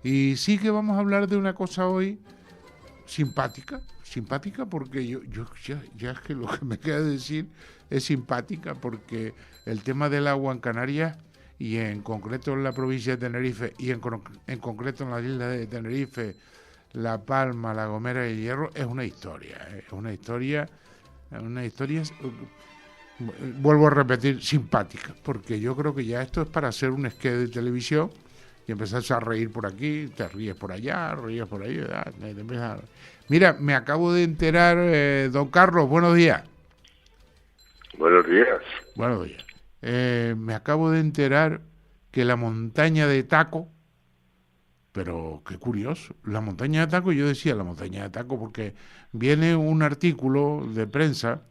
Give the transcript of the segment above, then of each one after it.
Y sí que vamos a hablar de una cosa hoy simpática, simpática porque yo ya es que lo que me queda decir es simpática porque el tema del agua en Canarias y en concreto en la provincia de Tenerife y en concreto en la isla de Tenerife, La Palma, La Gomera y el Hierro es una historia, vuelvo a repetir, simpática, porque yo creo que ya esto es para hacer un sketch de televisión y empezás a reír por aquí, te ríes por allá, ríes por ahí, ¿verdad? Mira, me acabo de enterar, don Carlos, buenos días. Buenos días. Buenos días. Me acabo de enterar que la montaña de Taco, pero qué curioso, la montaña de Taco, yo decía la montaña de Taco porque viene un artículo de prensa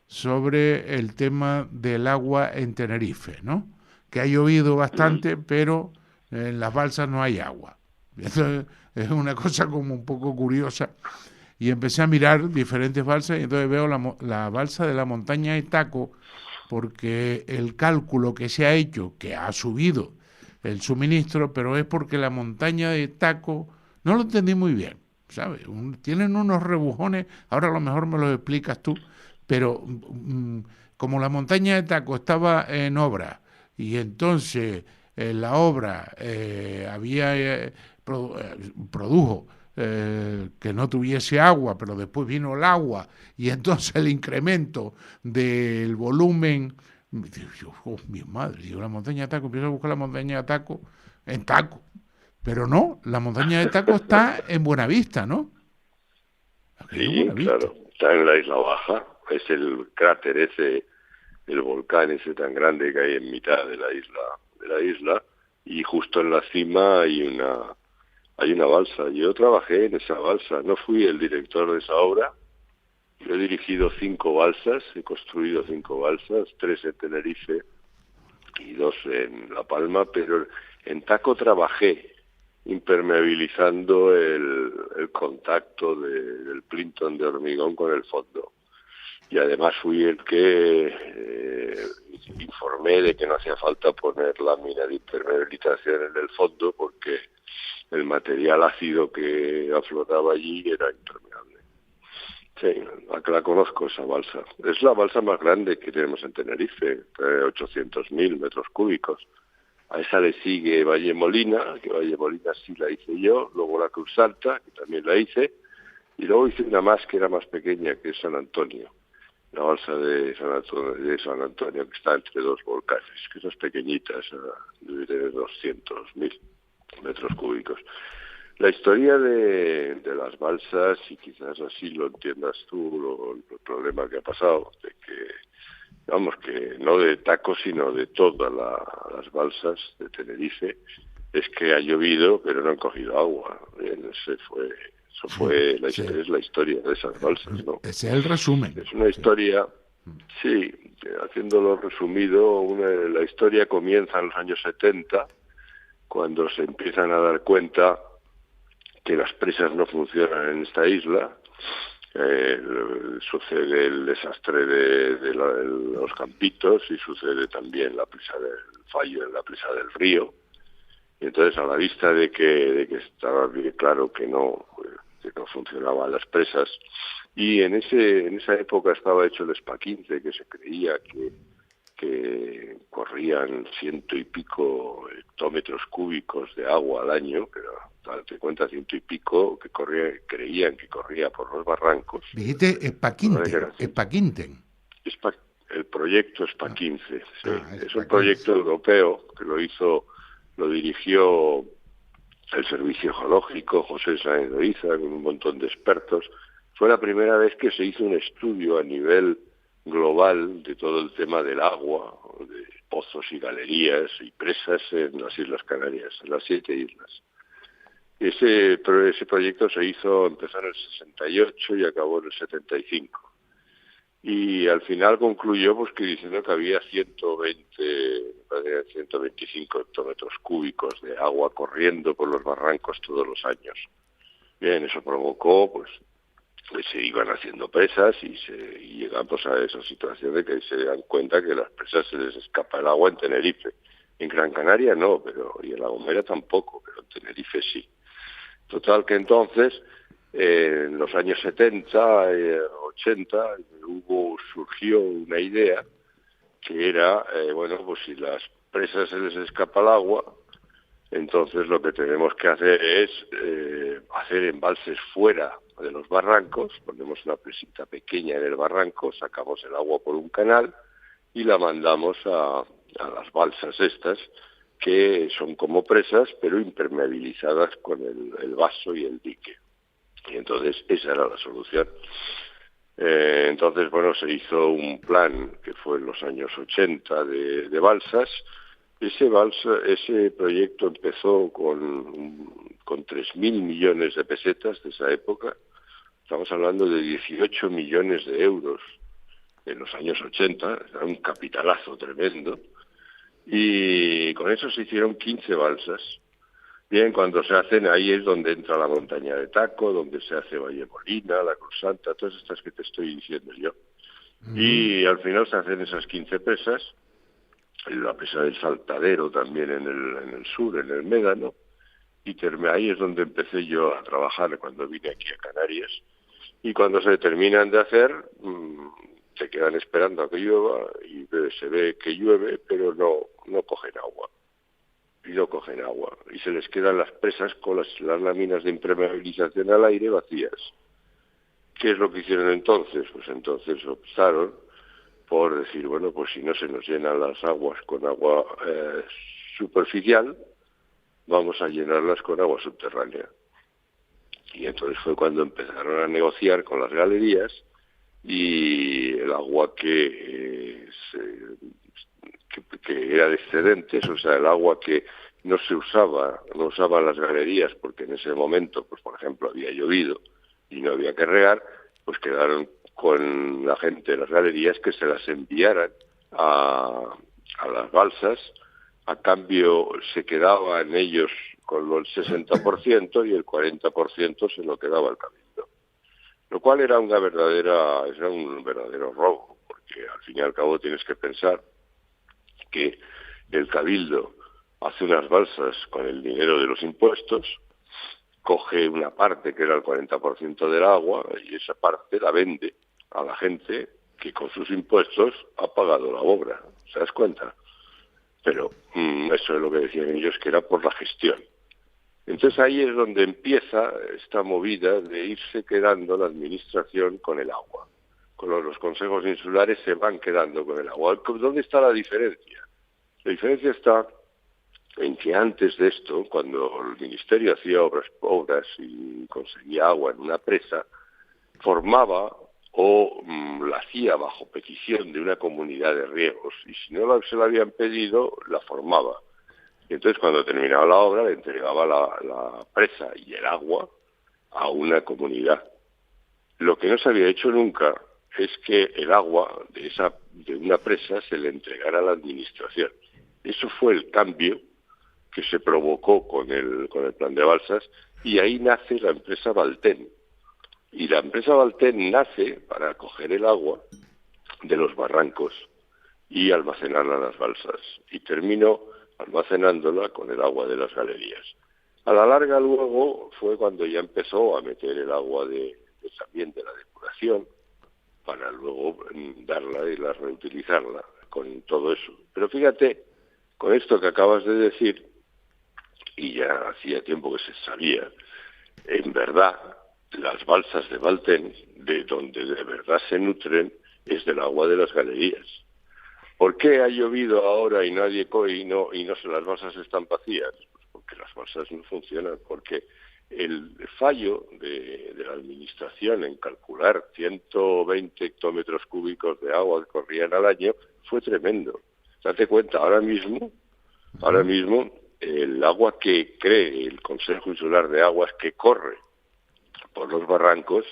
sobre el tema del agua en Tenerife, ¿no? Que ha llovido Mm. bastante, pero en las balsas no hay agua. Eso es una cosa como un poco curiosa. Y empecé a mirar diferentes balsas y entonces veo la balsa de la montaña de Taco porque el cálculo que se ha hecho, que ha subido el suministro, pero es porque la montaña de Taco, no lo entendí muy bien, ¿sabes? Tienen unos rebujones, ahora a lo mejor me los explicas tú, pero como la montaña de Taco estaba en obra y entonces la obra había produjo que no tuviese agua, pero después vino el agua y entonces el incremento del volumen. Yo, oh, mi madre, digo, la montaña de Taco, empiezo a buscar la montaña de Taco en Taco. Pero no, la montaña de Taco está en Buenavista, ¿no? Aquello es Sí, Buenavista. claro. Está en la isla baja. Es el cráter ese, el volcán ese tan grande que hay en mitad de la isla, y justo en la cima hay una balsa. Yo trabajé en esa balsa. No fui el director de esa obra. Yo he dirigido 5 balsas, he construido 5 balsas, 3 en Tenerife y 2 en La Palma, pero en Taco trabajé impermeabilizando el contacto del plinton de hormigón con el fondo. Y además fui el que informé de que no hacía falta poner lámina de impermeabilización en el fondo porque el material ácido que aflotaba allí era impermeable. Sí, la conozco esa balsa. Es la balsa más grande que tenemos en Tenerife, 800.000 metros cúbicos. A esa le sigue Valle Molina, que Valle Molina sí la hice yo, luego la Cruz Alta, que también la hice, y luego hice una más que era más pequeña, que es San Antonio, la balsa de San Antonio, que está entre dos volcanes, que esa es pequeñita, esa debe tener 200.000 metros cúbicos. La historia de las balsas, y quizás así lo entiendas tú, el problema que ha pasado, de que vamos, que no de Taco, sino de todas las balsas de Tenerife, es que ha llovido, pero no han cogido agua. Bien, eso Sí, fue sí. es la historia de esas balsas, ¿no? Ese es el resumen. Es una Sí. historia, sí, haciéndolo resumido, la historia comienza en los años 70, cuando se empiezan a dar cuenta que las presas no funcionan en esta isla. Sucede el desastre de los Campitos y sucede también la presa del fallo en la presa del Río. Y entonces, a la vista de que estaba bien claro que no funcionaban las presas, y en esa época estaba hecho el SPA 15, que se creía que corrían ciento y pico hectómetros cúbicos de agua al año, pero date cuenta, ciento y pico creían que corría por los barrancos. Dijiste Ahora que Espaquinten, eran Espaquinten. SPA, el proyecto SPA Ah, 15, sí. ah, Es un Espaquinten. proyecto europeo que lo dirigió el Servicio Geológico, José Sáenz de Oiza, con un montón de expertos. Fue la primera vez que se hizo un estudio a nivel global de todo el tema del agua, de pozos y galerías y presas en las Islas Canarias, en las 7 islas. Ese proyecto empezó en el 68 y acabó en el 75. Y al final concluyó pues que diciendo que había 125 hectómetros cúbicos de agua corriendo por los barrancos todos los años. Bien, eso provocó pues que se iban haciendo presas y llegamos a esa situación de que se dan cuenta que las presas se les escapa el agua en Tenerife. En Gran Canaria no, y en La Gomera tampoco, pero en Tenerife sí. Total que entonces, en los años 70, 80, surgió una idea que era, bueno, pues si las presas se les escapa el agua, entonces lo que tenemos que hacer es hacer embalses fuera de los barrancos, ponemos una presita pequeña en el barranco, sacamos el agua por un canal y la mandamos a las balsas estas, que son como presas, pero impermeabilizadas con el vaso y el dique. Y entonces esa era la solución. Entonces, bueno, se hizo un plan que fue en los años 80 de balsas. Ese proyecto empezó con 3.000 millones de pesetas de esa época. Estamos hablando de 18 millones de euros en los años 80, era un capitalazo tremendo. Y con eso se hicieron 15 balsas. Bien, cuando se hacen, ahí es donde entra la montaña de Taco, donde se hace Valle Molina, la Cruz Santa, todas estas que te estoy diciendo yo. Y al final se hacen esas 15 presas, la presa del Saltadero también en el sur, en el Médano, y ahí es donde empecé yo a trabajar cuando vine aquí a Canarias. Y cuando se terminan de hacer, se quedan esperando a que llueva, y se ve que llueve, pero no cogen agua. Y no cogen agua, y se les quedan las presas con las láminas de impermeabilización al aire vacías. ¿Qué es lo que hicieron entonces? Pues entonces optaron por decir, bueno, pues si no se nos llenan las aguas con agua superficial, vamos a llenarlas con agua subterránea. Y entonces fue cuando empezaron a negociar con las galerías, y el agua que era de excedentes, o sea, el agua que no usaban las galerías porque en ese momento, pues por ejemplo, había llovido y no había que regar, pues quedaron con la gente de las galerías que se las enviaran a las balsas. A cambio se quedaban ellos con el 60% y el 40% se lo quedaba el cabildo. Lo cual era un verdadero robo, porque al fin y al cabo tienes que pensar que el cabildo hace unas balsas con el dinero de los impuestos, coge una parte que era el 40% del agua y esa parte la vende a la gente que con sus impuestos ha pagado la obra. ¿Se das cuenta? Pero eso es lo que decían ellos, que era por la gestión. Entonces ahí es donde empieza esta movida de irse quedando la administración con el agua. Con los consejos insulares se van quedando con el agua. ¿Dónde está la diferencia? La diferencia está en que antes de esto, cuando el Ministerio hacía obras y conseguía agua en una presa, formaba o la hacía bajo petición de una comunidad de riegos, y si no se la habían pedido, la formaba. Y entonces cuando terminaba la obra le entregaba la presa y el agua a una comunidad. Lo que no se había hecho nunca es que el agua de una presa se le entregara a la administración. Eso fue el cambio que se provocó con el plan de balsas, y ahí nace la empresa Valten. Y la empresa Valten nace para coger el agua de los barrancos y almacenarla en las balsas. Y terminó almacenándola con el agua de las galerías. A la larga luego fue cuando ya empezó a meter el agua también de la depuración, para luego darla y reutilizarla con todo eso. Pero fíjate, con esto que acabas de decir, y ya hacía tiempo que se sabía, en verdad, las balsas de Valten, de donde de verdad se nutren, es del agua de las galerías. ¿Por qué ha llovido ahora y las balsas están vacías? Pues porque las balsas no funcionan, porque el fallo de la administración en calcular 120 hectómetros cúbicos de agua que corrían al año fue tremendo. Date cuenta, ahora mismo el agua que cree el Consejo Insular de Aguas que corre por los barrancos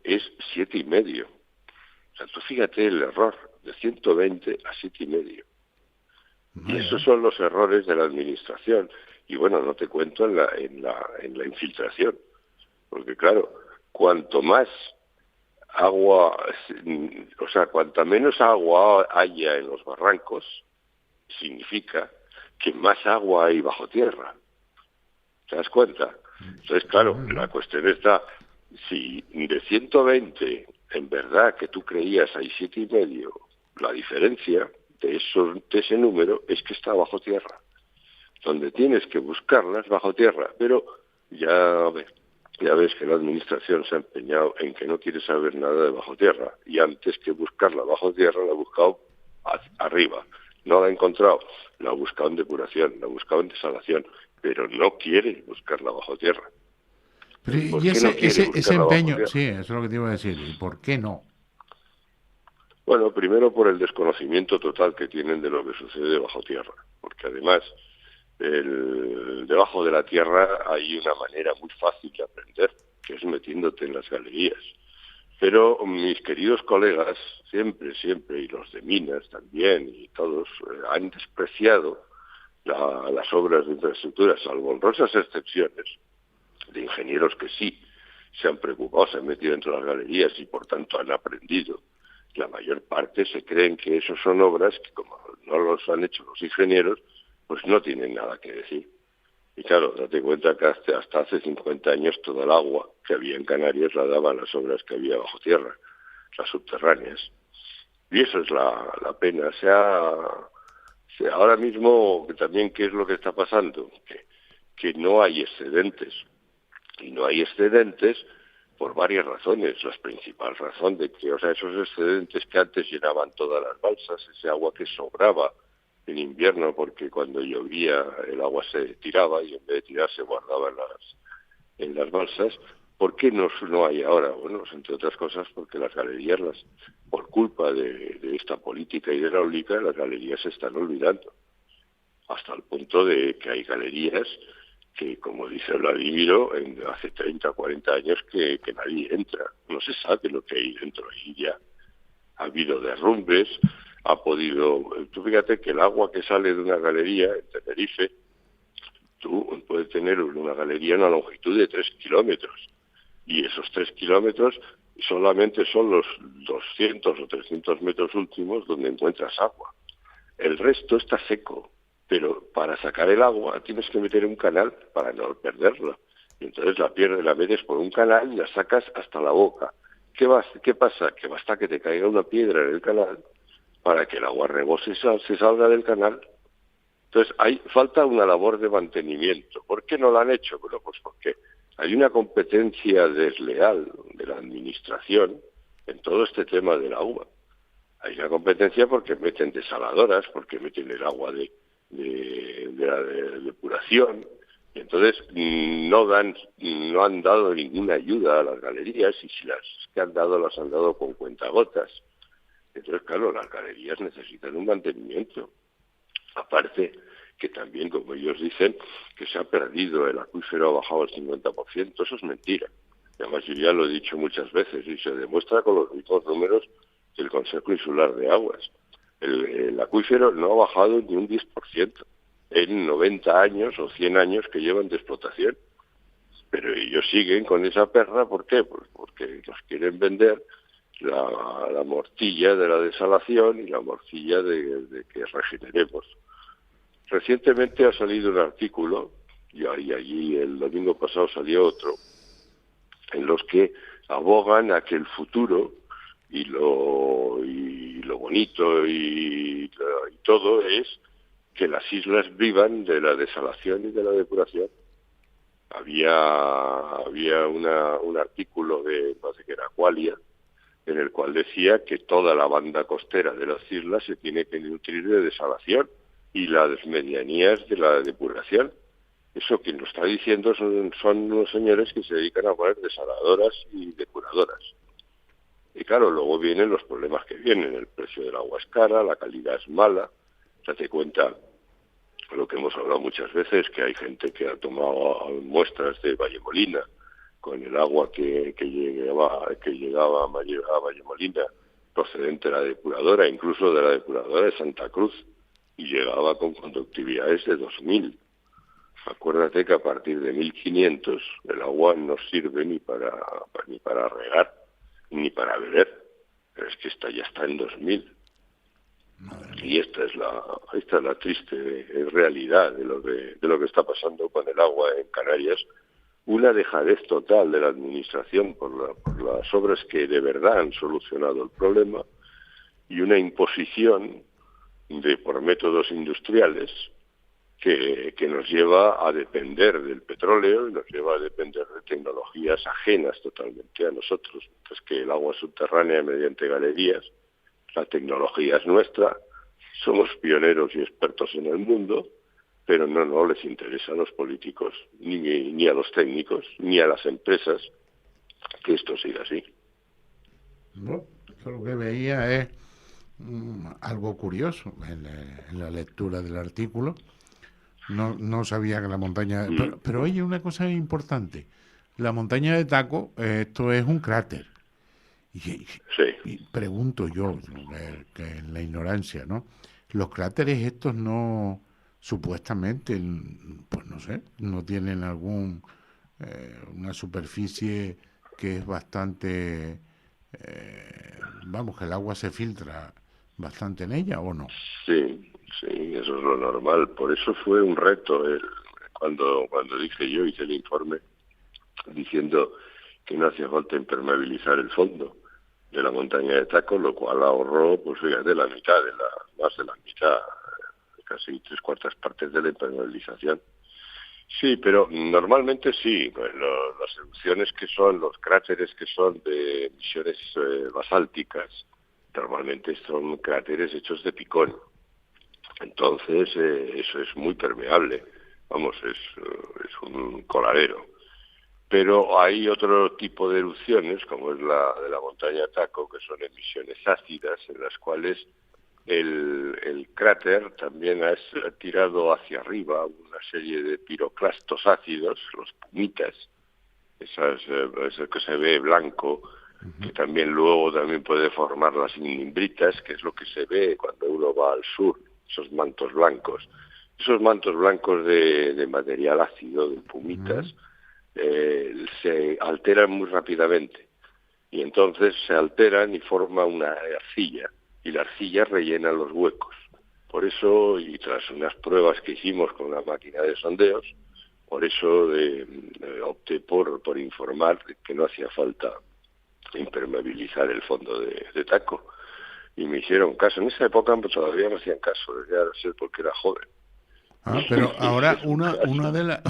es 7,5. O sea, tú fíjate el error, de 120 a 7,5. Y esos son los errores de la administración. Y bueno, no te cuento en la infiltración. Porque claro, cuanto más agua, o sea, cuanta menos agua haya en los barrancos, significa que más agua hay bajo tierra. ¿Te das cuenta? Entonces, claro, la cuestión está, si de 120, en verdad que tú creías hay 7,5, la diferencia de ese número es que está bajo tierra. Donde tienes que buscarlas bajo tierra, pero ya ves que la administración se ha empeñado en que no quiere saber nada de bajo tierra, y antes que buscarla bajo tierra la ha buscado arriba. No la ha encontrado, la ha buscado en depuración, la ha buscado en desalación, pero no quiere buscarla bajo tierra. Pero, ¿Por y qué no quiere ese buscarla bajo empeño, tierra? sí, eso es lo que te iba a decir, ¿y por qué no? Bueno, primero por el desconocimiento total que tienen de lo que sucede bajo tierra, porque además debajo de la tierra hay una manera muy fácil de aprender, que es metiéndote en las galerías. Pero mis queridos colegas, siempre, y los de minas también, y todos, han despreciado las obras de infraestructura, salvo honrosas excepciones de ingenieros que sí se han preocupado, se han metido entre las galerías y por tanto han aprendido. La mayor parte se creen que eso son obras que, como no los han hecho los ingenieros, pues no tienen nada que decir. Y claro, date cuenta que hasta hace 50 años toda el agua que había en Canarias la daban las obras que había bajo tierra, las subterráneas. Y eso es la pena. Ahora mismo también, ¿qué es lo que está pasando? Que no hay excedentes. Y no hay excedentes por varias razones. La principal razón de que, esos excedentes que antes llenaban todas las balsas, ese agua que sobraba en invierno, porque cuando llovía el agua se tiraba y en vez de tirar se guardaba en las balsas. ¿Por qué no hay ahora? Bueno, entre otras cosas porque las galerías, por culpa de esta política hidráulica, las galerías se están olvidando, hasta el punto de que hay galerías que, como dice Vladimiro, hace 30 o 40 años que nadie entra. No se sabe lo que hay dentro. Ahí ya ha habido derrumbes, tú fíjate que el agua que sale de una galería en Tenerife, tú puedes tener una galería en una longitud de 3 kilómetros, y esos 3 kilómetros solamente son los 200 o 300 metros últimos donde encuentras agua. El resto está seco, pero para sacar el agua tienes que meter un canal para no perderla. Y entonces la metes por un canal y la sacas hasta la boca. ¿Qué pasa? Que basta que te caiga una piedra en el canal para que el agua rebose y se salga del canal. Entonces falta una labor de mantenimiento. ¿Por qué no la han hecho? Bueno, pues porque hay una competencia desleal de la administración en todo este tema del agua. Hay una competencia porque meten desaladoras, porque meten el agua de la depuración, y entonces no han dado ninguna ayuda a las galerías, y si las que han dado las han dado con cuentagotas. Entonces, claro, las galerías necesitan un mantenimiento. Aparte que también, como ellos dicen, que se ha perdido, el acuífero ha bajado al 50%, eso es mentira. Además, yo ya lo he dicho muchas veces, y se demuestra con los mismos números del Consejo Insular de Aguas. El acuífero no ha bajado ni un 10% en 90 años o 100 años que llevan de explotación. Pero ellos siguen con esa perra, ¿por qué? Pues porque nos quieren vender la morcilla de la desalación y la morcilla de que regeneremos. Recientemente ha salido un artículo, y allí el domingo pasado salió otro, en los que abogan a que el futuro y lo bonito y todo es que las islas vivan de la desalación y de la depuración. Había un artículo de, parece que era Aqualia, en el cual decía que toda la banda costera de las islas se tiene que nutrir de desalación y las medianías de la depuración. Eso quien lo está diciendo son unos señores que se dedican a poner desaladoras y depuradoras. Y claro, luego vienen los problemas que vienen. El precio del agua es cara, la calidad es mala. Date cuenta lo que hemos hablado muchas veces, que hay gente que ha tomado muestras de Vallemolina con el agua que llegaba a Vallemolina procedente de la depuradora, incluso de la depuradora de Santa Cruz, y llegaba con conductividades de 2000. Acuérdate que a partir de 1500 el agua no sirve ni para regar ni para beber, pero es que ya está en 2000. Madre Y mía. esta es la triste realidad de lo que está pasando con el agua en Canarias. Una dejadez total de la administración por las obras que de verdad han solucionado el problema, y una imposición por métodos industriales que nos lleva a depender del petróleo y nos lleva a depender de tecnologías ajenas totalmente a nosotros. Mientras que el agua subterránea mediante galerías, la tecnología es nuestra, somos pioneros y expertos en el mundo, pero no les interesa a los políticos, ni a los técnicos, ni a las empresas que esto siga así. Bueno, yo lo que veía es algo curioso en la lectura del artículo. No sabía que la montaña... Mm, Pero oye, una cosa importante. La montaña de Taco, esto es un cráter. Y, sí. y pregunto yo, que en la ignorancia, ¿no? Los cráteres estos no, supuestamente, pues no sé, no tienen una superficie que es bastante, vamos, que el agua se filtra bastante en ella, ¿o no? Sí, sí, eso es lo normal. Por eso fue un reto cuando dije yo, hice el informe diciendo que no hacía falta impermeabilizar el fondo de la montaña de Taco, lo cual ahorró, pues fíjate, más de la mitad, casi 3/4 partes de la impermeabilización. Sí, pero normalmente sí. Pues las erupciones que son, los cráteres que son de emisiones basálticas, normalmente son cráteres hechos de picón. Entonces, eso es muy permeable. Vamos, es un coladero. Pero hay otro tipo de erupciones, como es la de la montaña Taco, que son emisiones ácidas, en las cuales el cráter también ha tirado hacia arriba una serie de piroclastos ácidos, los pumitas, eso que se ve blanco, que también luego también puede formar las nimbritas, que es lo que se ve cuando uno va al sur, esos mantos blancos. Esos mantos blancos de material ácido, de pumitas, se alteran muy rápidamente, y entonces se alteran y forma una arcilla, y la arcilla rellena los huecos. Por eso, y tras unas pruebas que hicimos con una máquina de sondeos, por eso opté por informar que no hacía falta impermeabilizar el fondo de Taco. Y me hicieron caso. En esa época pues, todavía me hacían caso, debía ser porque era joven. Ah, pero Me ahora hicieron caso.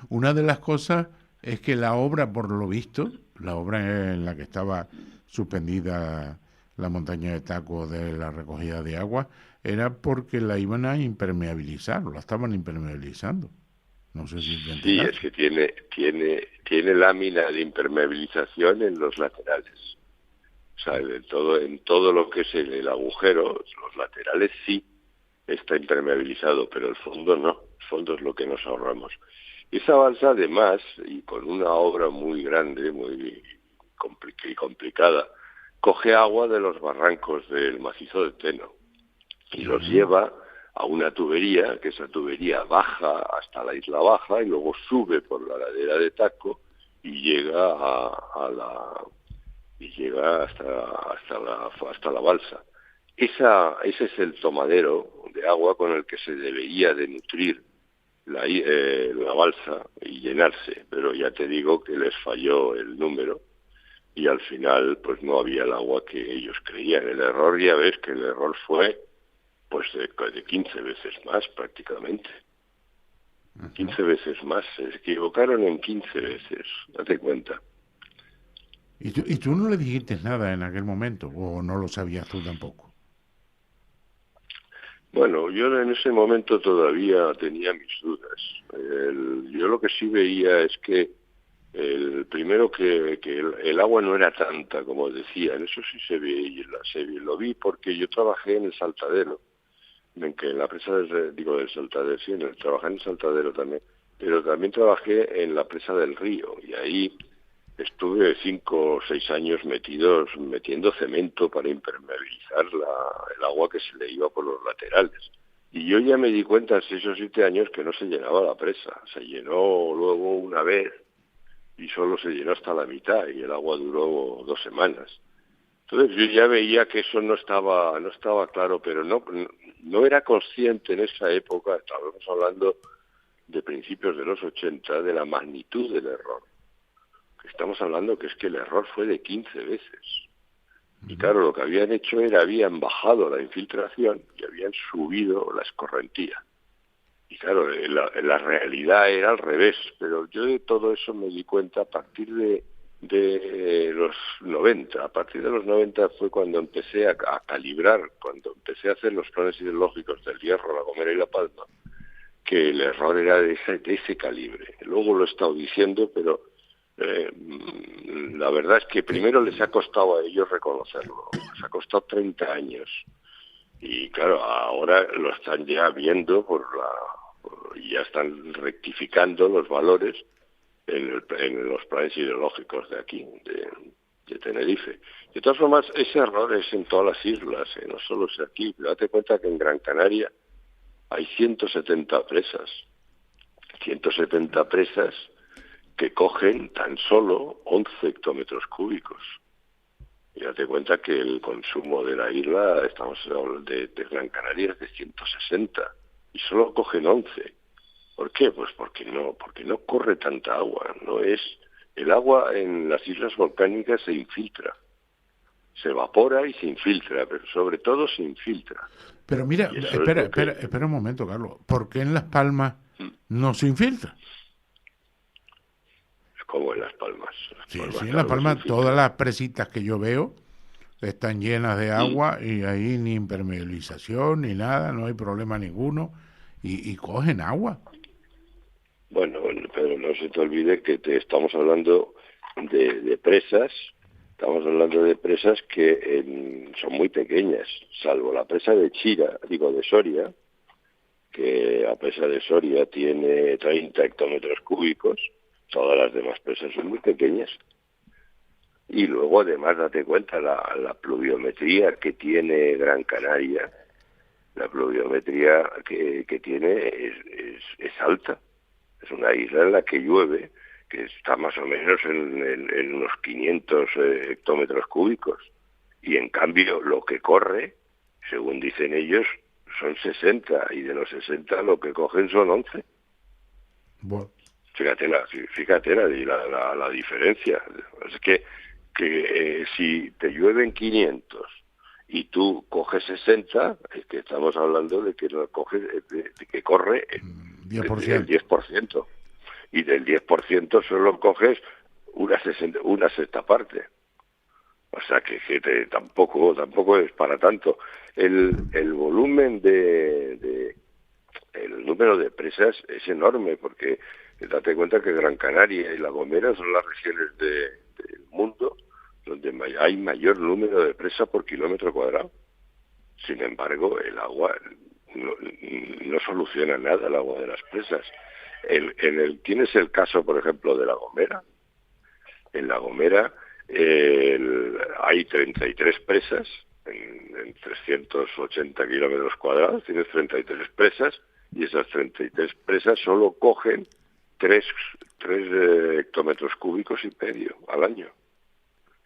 una de las cosas es que la obra, por lo visto, la obra en la que estaba suspendida la montaña de Taco de la recogida de agua, era porque la iban a impermeabilizar, la estaban impermeabilizando. No sé si te Sí, es enteraste. que tiene lámina de impermeabilización en los laterales. O sea, en todo lo que es el agujero, los laterales sí está impermeabilizado, pero el fondo no. El fondo es lo que nos ahorramos. Esa balsa, además, y con una obra muy grande, muy complicada, coge agua de los barrancos del macizo de Teno y los Ujú. lleva a una tubería, que esa tubería baja hasta la isla baja y luego sube por la ladera de Taco y llega hasta la balsa. Ese es el tomadero de agua con el que se debería de nutrir la balsa y llenarse, pero ya te digo que les falló el número y al final pues no había el agua que ellos creían. El error, ya ves que el error fue pues de 15 veces más prácticamente. 15 veces más, se equivocaron en 15 veces, date cuenta. Y tú no le dijiste nada en aquel momento? ¿O no lo sabías tú tampoco? Bueno, yo en ese momento todavía tenía mis dudas. Yo lo que sí veía es que primero que el agua no era tanta como decían, eso sí se veía, lo vi porque yo trabajé en el Saltadero, en la presa del Saltadero, sí, trabajé en el Saltadero también, pero también trabajé en la presa del Río, y ahí estuve 5 o 6 años metiendo cemento para impermeabilizar el agua que se le iba por los laterales. Y yo ya me di cuenta en 6 o 7 años que no se llenaba la presa. Se llenó luego una vez y solo se llenó hasta la mitad y el agua duró 2 semanas. Entonces yo ya veía que eso no estaba claro, pero no era consciente en esa época, estábamos hablando de principios de los 80, de la magnitud del error. Estamos hablando que es que el error fue de 15 veces. Y claro, lo que habían hecho habían bajado la infiltración y habían subido la escorrentía. Y claro, la realidad era al revés, pero yo de todo eso me di cuenta a partir de los 90. A partir de los 90 fue cuando empecé a calibrar, cuando empecé a hacer los planes hidrológicos del Hierro, La Gomera y La Palma, que el error era de ese calibre. Luego lo he estado diciendo, pero la verdad es que primero les ha costado a ellos reconocerlo. Les ha costado 30 años. Y claro, ahora lo están ya viendo y ya están rectificando los valores en los planes hidrológicos de aquí, de Tenerife. De todas formas, ese error es en todas las islas, no solo es aquí. Date cuenta que en Gran Canaria hay 170 presas. 170 presas que cogen tan solo 11 hectómetros cúbicos. Y date cuenta que el consumo de la isla, estamos hablando de Gran Canaria, es de 160 y solo cogen 11. ¿Por qué? Pues porque no corre tanta agua. El agua en las islas volcánicas se infiltra, se evapora y se infiltra, pero sobre todo se infiltra. Pero mira, espera un momento, Carlos. ¿Por qué en Las Palmas no se infiltra? Como en Las Palmas. Sí, en Las Palmas todas las presitas que yo veo están llenas de agua y ahí ni impermeabilización ni nada, no hay problema ninguno y cogen agua. Bueno, pero no se te olvide que estamos hablando de presas, que son muy pequeñas, salvo la presa de Soria, que la presa de Soria tiene 30 hectómetros cúbicos. Todas las demás presas son muy pequeñas. Y luego, además, date cuenta, la pluviometría que tiene Gran Canaria, la pluviometría que tiene es alta. Es una isla en la que llueve, que está más o menos en unos 500 hectómetros cúbicos. Y, en cambio, lo que corre, según dicen ellos, son 60. Y de los 60 lo que cogen son 11. Bueno. Fíjate la diferencia. Es que si te llueven 500 y tú coges 60, es que estamos hablando de que de que corre 10%. El 10%. Y del 10% solo coges una sexta parte. O sea que tampoco es para tanto. El volumen el número de presas es enorme, porque date cuenta que Gran Canaria y La Gomera son las regiones del mundo donde hay mayor número de presas por kilómetro cuadrado. Sin embargo, el agua no soluciona nada, el agua de las presas. Tienes el caso, por ejemplo, de La Gomera. En La Gomera hay 33 presas en 380 kilómetros cuadrados, tienes 33 presas, y esas 33 presas solo cogen 3 hectómetros cúbicos y medio al año.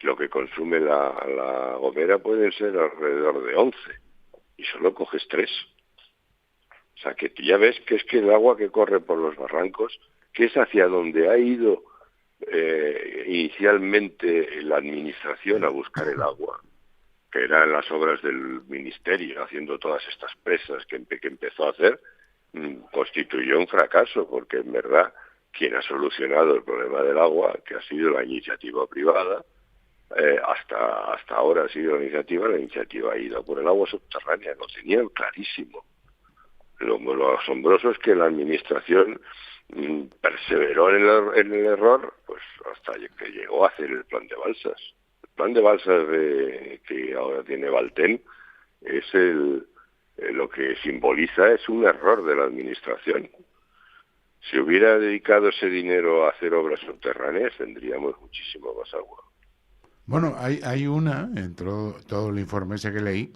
Lo que consume la Gomera pueden ser alrededor de 11, y solo coges 3. O sea, que ya ves que es que el agua que corre por los barrancos, que es hacia donde ha ido inicialmente la administración a buscar el agua, que eran las obras del ministerio, haciendo todas estas presas que empezó a hacer, constituyó un fracaso, porque en verdad quien ha solucionado el problema del agua, que ha sido la iniciativa privada, hasta ahora ha sido la iniciativa ha ido por el agua subterránea, lo tenían clarísimo. Lo asombroso es que la administración perseveró en el error, pues hasta que llegó a hacer el plan de balsas. El plan de balsas que ahora tiene Valten es lo que simboliza es un error de la administración. Si hubiera dedicado ese dinero a hacer obras subterráneas, tendríamos muchísimo más agua. Bueno, hay una, en todo el informe ese que leí,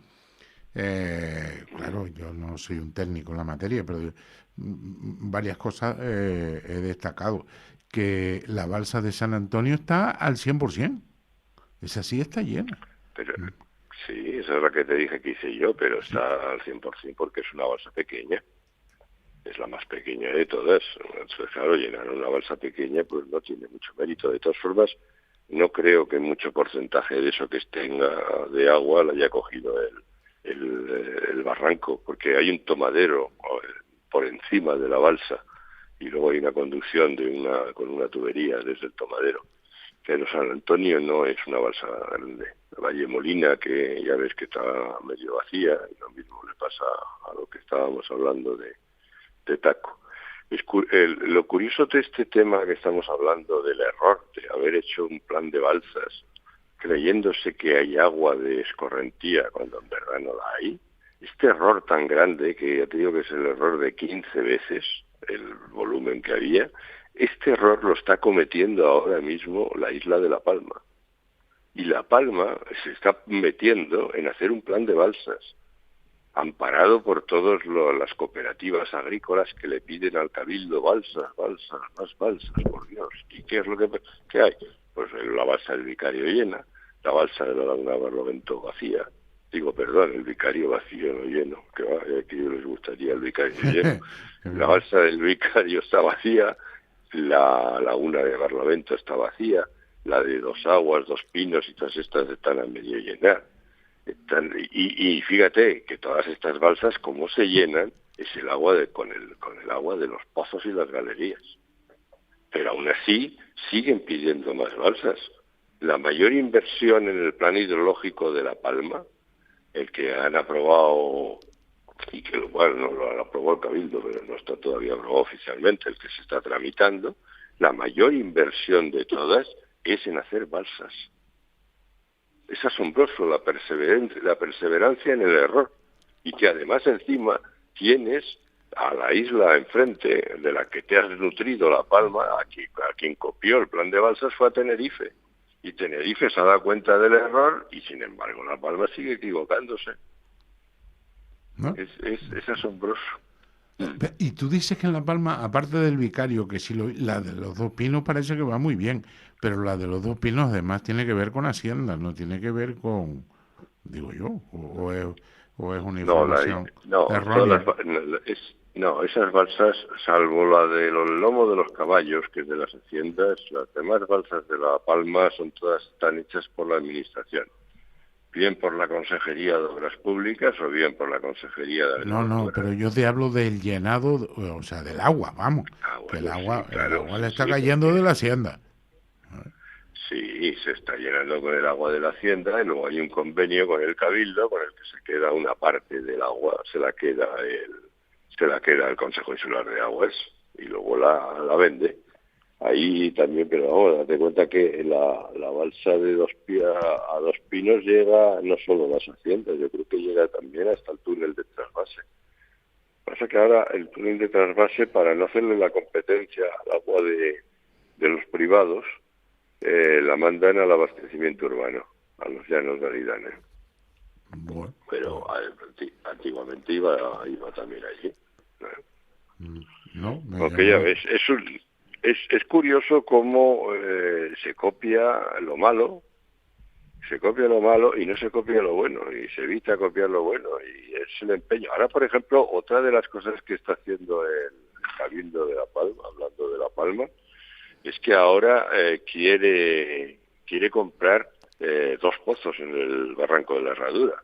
claro, yo no soy un técnico en la materia, pero varias cosas he destacado. Que la balsa de San Antonio está al 100%. Esa sí está llena. Pero sí, esa es la que te dije que hice yo, pero Sí. está al 100% porque es una balsa pequeña. Es la más pequeña de todas. Entonces, claro, llenar una balsa pequeña pues no tiene mucho mérito. De todas formas, no creo que mucho porcentaje de eso que tenga de agua lo haya cogido el barranco, porque hay un tomadero por encima de la balsa y luego hay una conducción con una tubería desde el tomadero. Pero San Antonio no es una balsa grande. La Valle Molina, que ya ves que está medio vacía, y lo mismo le pasa a lo que estábamos hablando de Taco. Lo curioso de este tema que estamos hablando, del error de haber hecho un plan de balsas creyéndose que hay agua de escorrentía cuando en verdad no la hay, este error tan grande, que ya te digo que es el error de 15 veces el volumen que había, este error lo está cometiendo ahora mismo la isla de La Palma. Y La Palma se está metiendo en hacer un plan de balsas, amparado por todas las cooperativas agrícolas que le piden al Cabildo balsas, balsas, más balsas, por Dios. ¿Y qué es lo que hay? Pues la balsa del Vicario llena, la balsa de la Laguna de Barlovento vacía. Digo, perdón, el Vicario vacío, no lleno, que yo les gustaría el Vicario lleno. La balsa del Vicario está vacía, la Laguna de Barlovento está vacía, la de Dos Aguas, Dos Pinos y todas estas están a medio llenar. Y fíjate que todas estas balsas, como se llenan, es el agua con el agua de los pozos y las galerías. Pero aún así siguen pidiendo más balsas. La mayor inversión en el plan hidrológico de La Palma, el que han aprobado, y que bueno, no lo aprobó el Cabildo, pero no está todavía aprobado oficialmente, el que se está tramitando, la mayor inversión de todas es en hacer balsas. Es asombroso la perseverancia en el error, y que además encima tienes a la isla enfrente de la que te has nutrido, La Palma, a quien copió el plan de balsas fue a Tenerife, y Tenerife se ha dado cuenta del error y sin embargo La Palma sigue equivocándose. ¿No? Es asombroso. Y tú dices que en La Palma, aparte del Vicario, que sí la de los Dos Pinos parece que va muy bien, pero la de los Dos Pinos además tiene que ver con Hacienda, no tiene que ver con, digo yo, o es una información errónea. Esas balsas, salvo la del lomo de los caballos, que es de las haciendas, las demás balsas de La Palma están hechas por la administración, bien por la Consejería de Obras Públicas o bien por la Consejería de Agricultura. No, pero yo te hablo del llenado, o sea, del agua, vamos, que Bueno, el claro, agua le está sí, cayendo de la hacienda. Sí, se está llenando con el agua de la hacienda y luego hay un convenio con el Cabildo con el que se queda una parte del agua, se la queda el Consejo Insular de Aguas y luego la vende. Ahí también, pero vamos, date cuenta que la balsa de a Dos Pinos llega no solo a las haciendas, yo creo que llega también hasta el túnel de trasvase. Pasa que ahora el túnel de trasvase, para no hacerle la competencia al agua de los privados, la mandan al abastecimiento urbano, a los llanos de Aridane. Bueno, Pero antiguamente iba también allí. no, Porque ya ves, es curioso cómo se copia lo malo y no se copia lo bueno, y se evita copiar lo bueno, y es el empeño. Ahora, por ejemplo, otra de las cosas que está haciendo el Cabildo de La Palma, hablando de La Palma, es que ahora quiere comprar 2 pozos en el Barranco de la Herradura.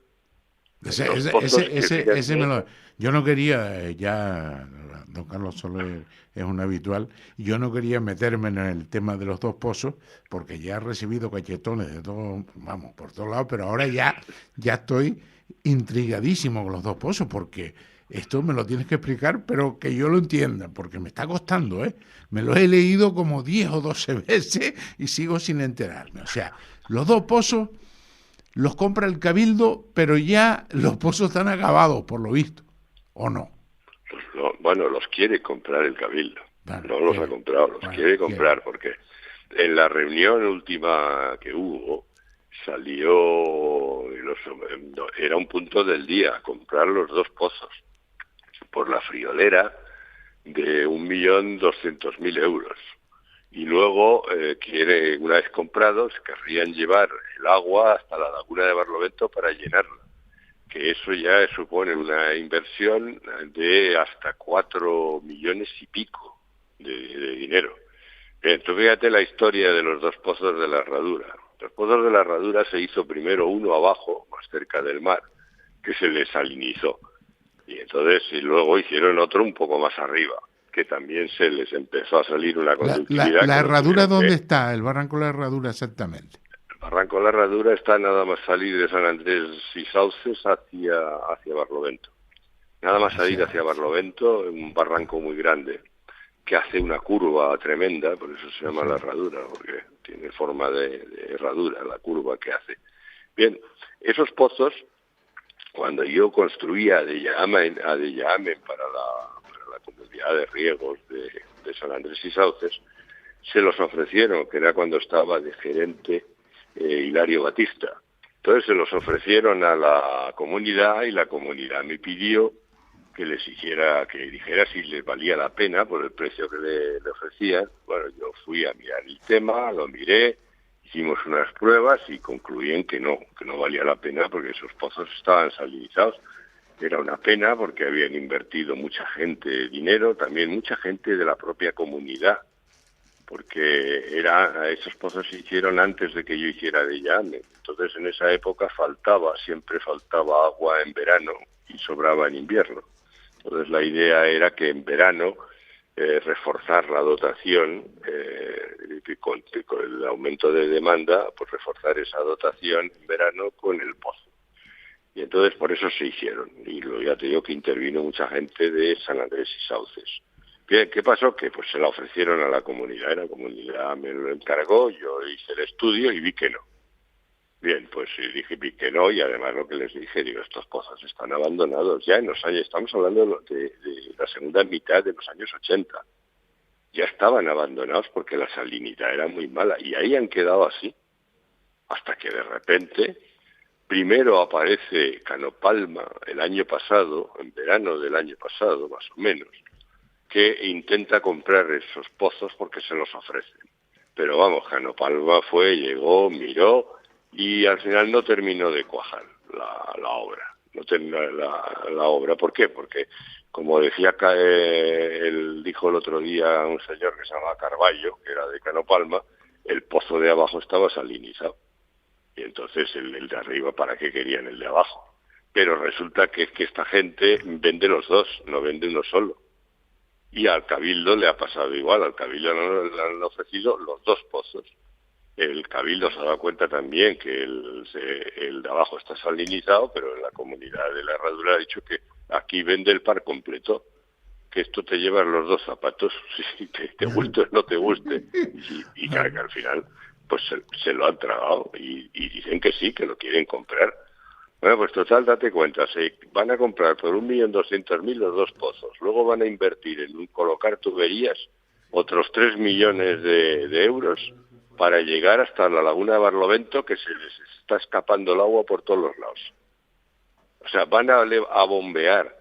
Yo no quería, ya don Carlos Soler es un habitual, yo no quería meterme en el tema de los 2 pozos, porque ya he recibido cachetones de todo, vamos, por todos lados, pero ahora ya estoy intrigadísimo con los 2 pozos, porque esto me lo tienes que explicar, pero que yo lo entienda, porque me está costando, ¿eh? Me lo he leído como 10 o 12 veces y sigo sin enterarme. O sea, los 2 pozos los compra el Cabildo, pero ya los pozos están acabados, por lo visto, ¿o no? Pues bueno, los quiere comprar el Cabildo. Vale, no los ha comprado, los quiere comprar, porque en la reunión última que hubo salió, era un punto del día, comprar los 2 pozos por la friolera de 1.200.000 euros. y luego una vez comprados, querrían llevar el agua hasta la laguna de Barlovento para llenarla, que eso ya supone una inversión de hasta 4 millones y pico de dinero. Tú fíjate la historia de los dos pozos de la Herradura. Los pozos de la Herradura se hizo primero uno abajo, más cerca del mar, que se les salinizó. Y entonces luego hicieron otro un poco más arriba, que también se les empezó a salir una conductividad. ¿La Herradura dónde está? El barranco de la Herradura exactamente. El barranco de la Herradura está nada más salir de San Andrés y Sauces hacia Barlovento. Nada más salir hacia Barlovento, un barranco muy grande, que hace una curva tremenda, por eso se llama la Herradura, porque tiene forma de herradura la curva que hace. Bien, esos pozos, cuando yo construía Adellamen para la comunidad de riegos de San Andrés y Sauces, se los ofrecieron, que era cuando estaba de gerente Hilario Batista. Entonces se los ofrecieron a la comunidad y la comunidad me pidió que dijera si les valía la pena por el precio que le ofrecían. Bueno, yo fui a mirar el tema, lo miré, hicimos unas pruebas y concluí en que no valía la pena porque esos pozos estaban salinizados. Era una pena porque habían invertido mucha gente dinero, también mucha gente de la propia comunidad, porque esos pozos se hicieron antes de que yo hiciera Adellamen. Entonces en esa época siempre faltaba agua en verano y sobraba en invierno. Entonces la idea era que en verano reforzar la dotación, con el aumento de demanda, pues reforzar esa dotación en verano con el pozo. Y entonces por eso se hicieron. Y ya te digo que intervino mucha gente de San Andrés y Sauces. Bien, ¿qué pasó? Que pues se la ofrecieron a la comunidad me lo encargó, yo hice el estudio y vi que no. Bien, pues vi que no, y además lo que les dije, estos pozos están abandonados ya en los años, estamos hablando de la segunda mitad de los años 80. Ya estaban abandonados porque la salinidad era muy mala, y ahí han quedado así, hasta que de repente, primero aparece Canopalma el año pasado, en verano del año pasado, más o menos, que intenta comprar esos pozos porque se los ofrecen. Pero vamos, Canopalma llegó, miró, y al final no terminó de cuajar la obra. No terminó la obra. ¿Por qué? Porque, como decía, dijo el otro día un señor que se llamaba Carballo, que era de Canopalma, el pozo de abajo estaba salinizado. Y entonces el de arriba, ¿para qué querían el de abajo? Pero resulta que esta gente vende los dos, no vende uno solo. Y al Cabildo le ha pasado igual, al Cabildo le han ofrecido los dos pozos. El Cabildo se ha dado cuenta también que el de abajo está salinizado, pero en la comunidad de la Herradura ha dicho que aquí vende el par completo, que esto te lleva los dos zapatos, si te guste o no te guste. Y que al final pues se lo han tragado y dicen que sí, que lo quieren comprar. Bueno, pues total, date cuenta, se van a comprar por 1.200.000 los dos pozos, luego van a invertir en colocar tuberías otros 3 millones de euros para llegar hasta la laguna de Barlovento, que se les está escapando el agua por todos los lados. O sea, van a bombear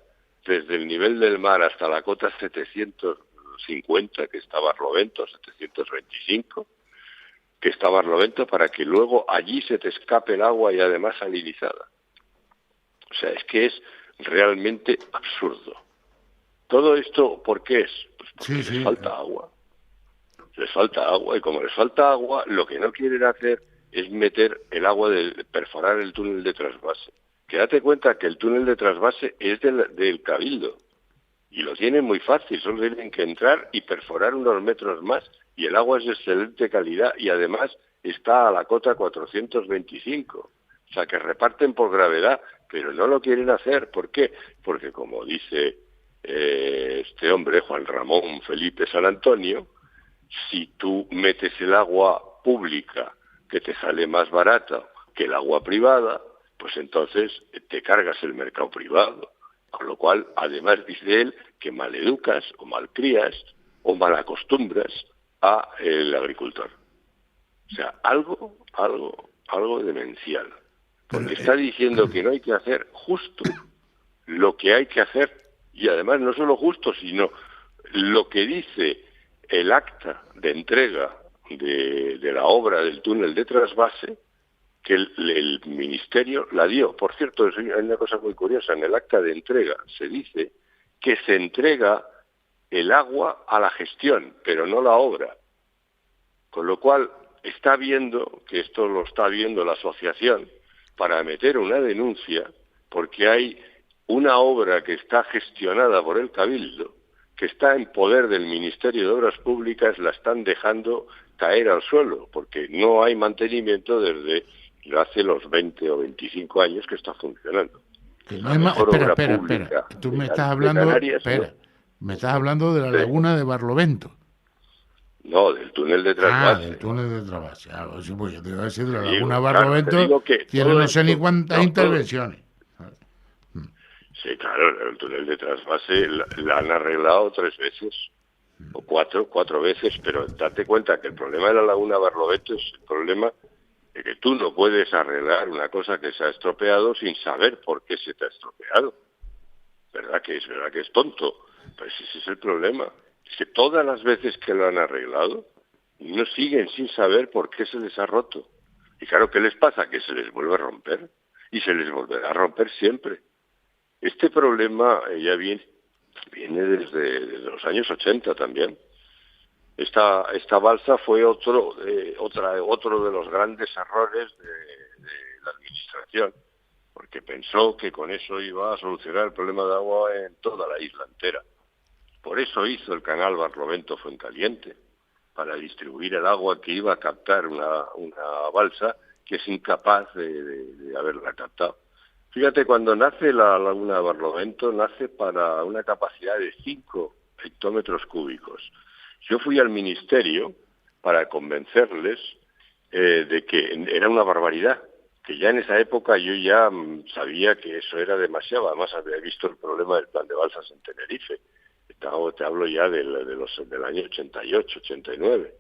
desde el nivel del mar hasta la cota 750, que está Barlovento, 725, que está Barlovento, para que luego allí se te escape el agua y además salinizada. O sea, es que es realmente absurdo. Todo esto, ¿por qué es? Pues porque les falta agua. Les falta agua, y como les falta agua, lo que no quieren hacer es meter el agua, perforar el túnel de trasvase. Que date cuenta que el túnel de trasvase es del Cabildo, y lo tienen muy fácil, solo tienen que entrar y perforar unos metros más, y el agua es de excelente calidad, y además está a la cota 425. O sea, que reparten por gravedad, pero no lo quieren hacer. ¿Por qué? Porque, como dice este hombre, Juan Ramón Felipe San Antonio, si tú metes el agua pública, que te sale más barata que el agua privada, pues entonces te cargas el mercado privado. Con lo cual, además dice él que maleducas o malcrías o malacostumbras a el agricultor. O sea, algo demencial. Porque está diciendo que no hay que hacer justo lo que hay que hacer, y además no solo justo, sino lo que dice el acta de entrega de la obra del túnel de trasvase, que el Ministerio la dio. Por cierto, hay una cosa muy curiosa, en el acta de entrega se dice que se entrega el agua a la gestión, pero no la obra. Con lo cual, está viendo, que esto lo está viendo la asociación, para meter una denuncia, porque hay una obra que está gestionada por el Cabildo, que está en poder del Ministerio de Obras Públicas, la están dejando caer al suelo, porque no hay mantenimiento desde hace los 20 o 25 años que está funcionando. Que no hay más. Espera. Tú me estás hablando, Canarias, me estás hablando de la laguna de Barlovento. No, del túnel de trasvase. Del túnel de trasvase. Sí, pues yo te iba a decir, la laguna de Barlovento tiene no sé ni cuántas intervenciones. Sí, claro, el túnel de trasvase la han arreglado 3 veces, o 4 veces, pero date cuenta que el problema de la laguna Barlovento es el problema de que tú no puedes arreglar una cosa que se ha estropeado sin saber por qué se te ha estropeado. ¿Verdad que es tonto? Pues ese es el problema. Es que todas las veces que lo han arreglado, no siguen sin saber por qué se les ha roto. Y claro, ¿qué les pasa? Que se les vuelve a romper. Y se les volverá a romper siempre. Este problema ya viene desde los años 80 también. Esta balsa fue otro de los grandes errores de la administración, porque pensó que con eso iba a solucionar el problema de agua en toda la isla entera. Por eso hizo el canal Barlovento-Fuencaliente, para distribuir el agua que iba a captar una balsa que es incapaz de haberla captado. Fíjate, cuando nace la laguna de Barlovento, nace para una capacidad de 5 hectómetros cúbicos. Yo fui al ministerio para convencerles de que era una barbaridad, que ya en esa época yo ya sabía que eso era demasiado. Además había visto el problema del plan de balsas en Tenerife. Te hablo ya del año 88, 89.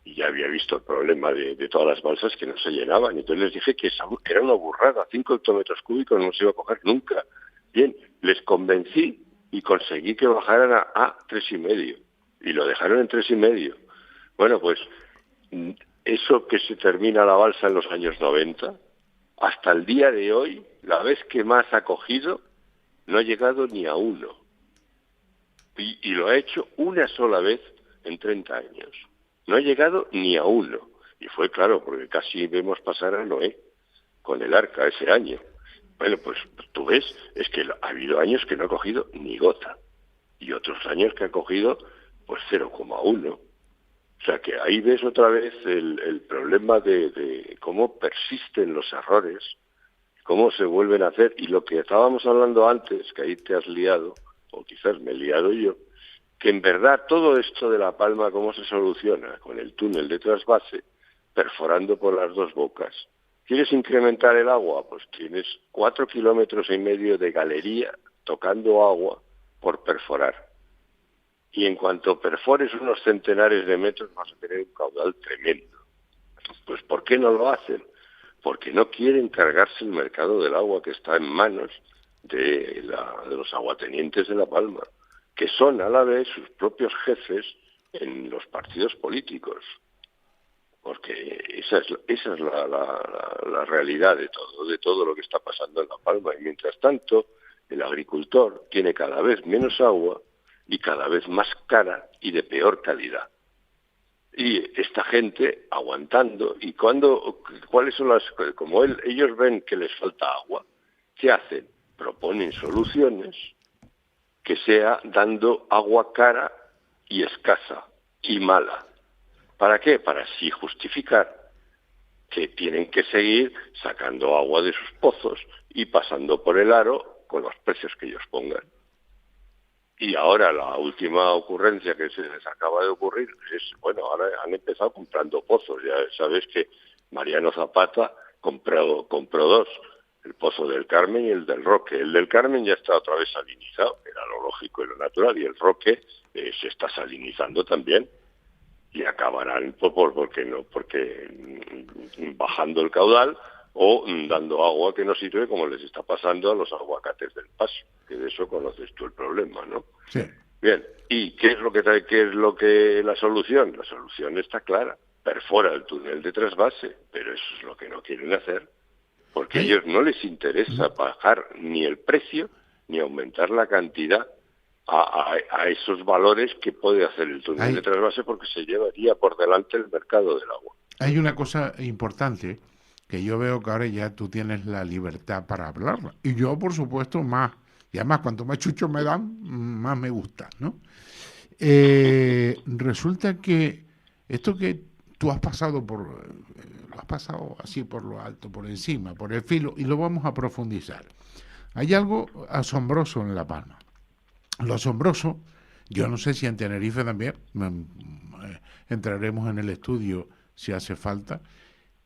Y ya había visto el problema de todas las balsas que no se llenaban. Entonces les dije que era una burrada, 5 hectómetros cúbicos no se iba a coger nunca. Bien, les convencí y conseguí que bajaran a 3,5. Y lo dejaron en 3,5. Bueno, pues eso que se termina la balsa en los años 90, hasta el día de hoy, la vez que más ha cogido, no ha llegado ni a 1. Y lo ha hecho una sola vez en 30 años. No ha llegado ni a 1. Y fue claro, porque casi vemos pasar a Noé con el arca ese año. Bueno, pues tú ves, es que ha habido años que no ha cogido ni gota. Y otros años que ha cogido pues 0,1. O sea que ahí ves otra vez el problema de cómo persisten los errores, cómo se vuelven a hacer. Y lo que estábamos hablando antes, que ahí te has liado, o quizás me he liado yo, que en verdad todo esto de La Palma, ¿cómo se soluciona? Con el túnel de trasvase, perforando por las 2 bocas. ¿Quieres incrementar el agua? Pues tienes 4,5 kilómetros de galería tocando agua por perforar. Y en cuanto perfores unos centenares de metros vas a tener un caudal tremendo. Pues ¿por qué no lo hacen? Porque no quieren cargarse el mercado del agua que está en manos de los aguatenientes de La Palma, que son a la vez sus propios jefes en los partidos políticos. Porque esa es la realidad de todo lo que está pasando en La Palma. Y mientras tanto, el agricultor tiene cada vez menos agua y cada vez más cara y de peor calidad. Y esta gente aguantando, y ¿cuáles son como ellos ven que les falta agua, ¿qué hacen? Proponen soluciones que sea dando agua cara y escasa y mala. ¿Para qué? Para así justificar que tienen que seguir sacando agua de sus pozos y pasando por el aro con los precios que ellos pongan. Y ahora la última ocurrencia que se les acaba de ocurrir es, bueno, ahora han empezado comprando pozos. Ya sabes que Mariano Zapata compró 2, el Pozo del Carmen y el del Roque. El del Carmen ya está otra vez salinizado, era lo lógico y lo natural, y el Roque se está salinizando también. Y acabarán porque bajando el caudal o dando agua que no sirve, como les está pasando a los aguacates del Paso, que de eso conoces tú el problema, ¿no? Sí. Bien, ¿y qué es lo que la solución? La solución está clara. Perfora el túnel de trasvase, pero eso es lo que no quieren hacer, porque a ellos no les interesa bajar ni el precio ni aumentar la cantidad a esos valores que puede hacer el túnel de trasvase, porque se llevaría por delante el mercado del agua. Hay una cosa importante que yo veo que ahora ya tú tienes la libertad para hablarla. Y yo, por supuesto, más. Y además, cuanto más chucho me dan, más me gusta, ¿no? Resulta que esto que tú has pasado lo has pasado así por lo alto, por encima, por el filo, y lo vamos a profundizar. Hay algo asombroso en La Palma. Lo asombroso, yo no sé si en Tenerife también, entraremos en el estudio si hace falta.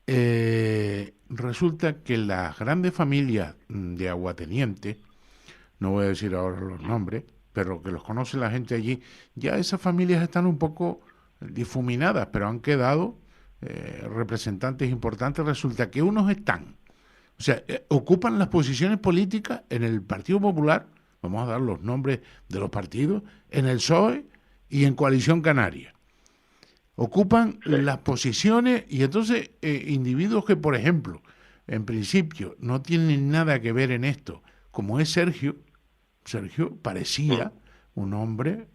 Resulta que las grandes familias de aguatenientes, no voy a decir ahora los nombres, pero que los conoce la gente allí, ya esas familias están un poco difuminadas, pero han quedado representantes importantes. Resulta que unos están, o sea, ocupan las posiciones políticas en el Partido Popular, vamos a dar los nombres de los partidos, en el PSOE y en Coalición Canaria. Ocupan las posiciones y entonces individuos que, por ejemplo, en principio no tienen nada que ver en esto, como es Sergio parecía un hombre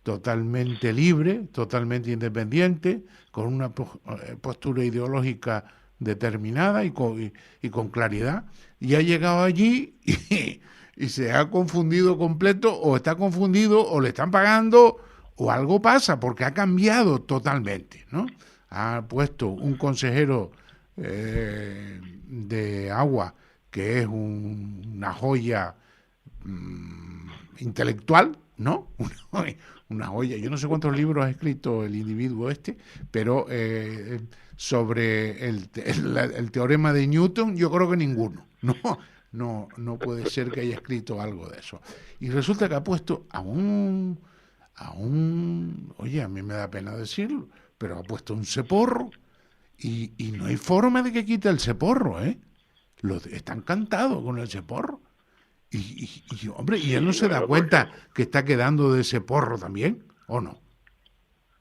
totalmente libre, totalmente independiente, con una postura ideológica determinada y con claridad, y ha llegado allí y se ha confundido completo, o está confundido, o le están pagando, o algo pasa, porque ha cambiado totalmente, ¿no? Ha puesto un consejero de agua que es una joya intelectual, ¿no? Una joya. Yo no sé cuántos libros ha escrito el individuo este, pero sobre el teorema de Newton, yo creo que ninguno. No puede ser que haya escrito algo de eso. Y resulta que ha puesto oye, a mí me da pena decirlo, pero ha puesto un ceporro y no hay forma de que quite el ceporro, ¿eh? Está encantado con el ceporro. Hombre, ¿y él no se da cuenta que está quedando de ese porro también? ¿O no?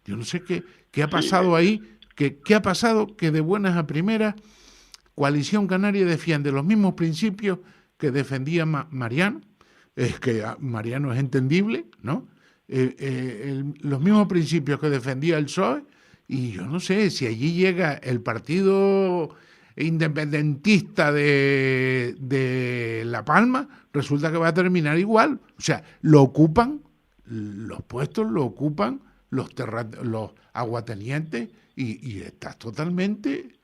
Yo no sé qué ha pasado ahí, qué ha pasado que de buenas a primeras Coalición Canaria defiende los mismos principios que defendía Mariano, que Mariano es entendible, ¿no? Los mismos principios que defendía el PSOE, y yo no sé si allí llega el partido independentista de La Palma, resulta que va a terminar igual. O sea, los puestos lo ocupan los aguatenientes y estás totalmente,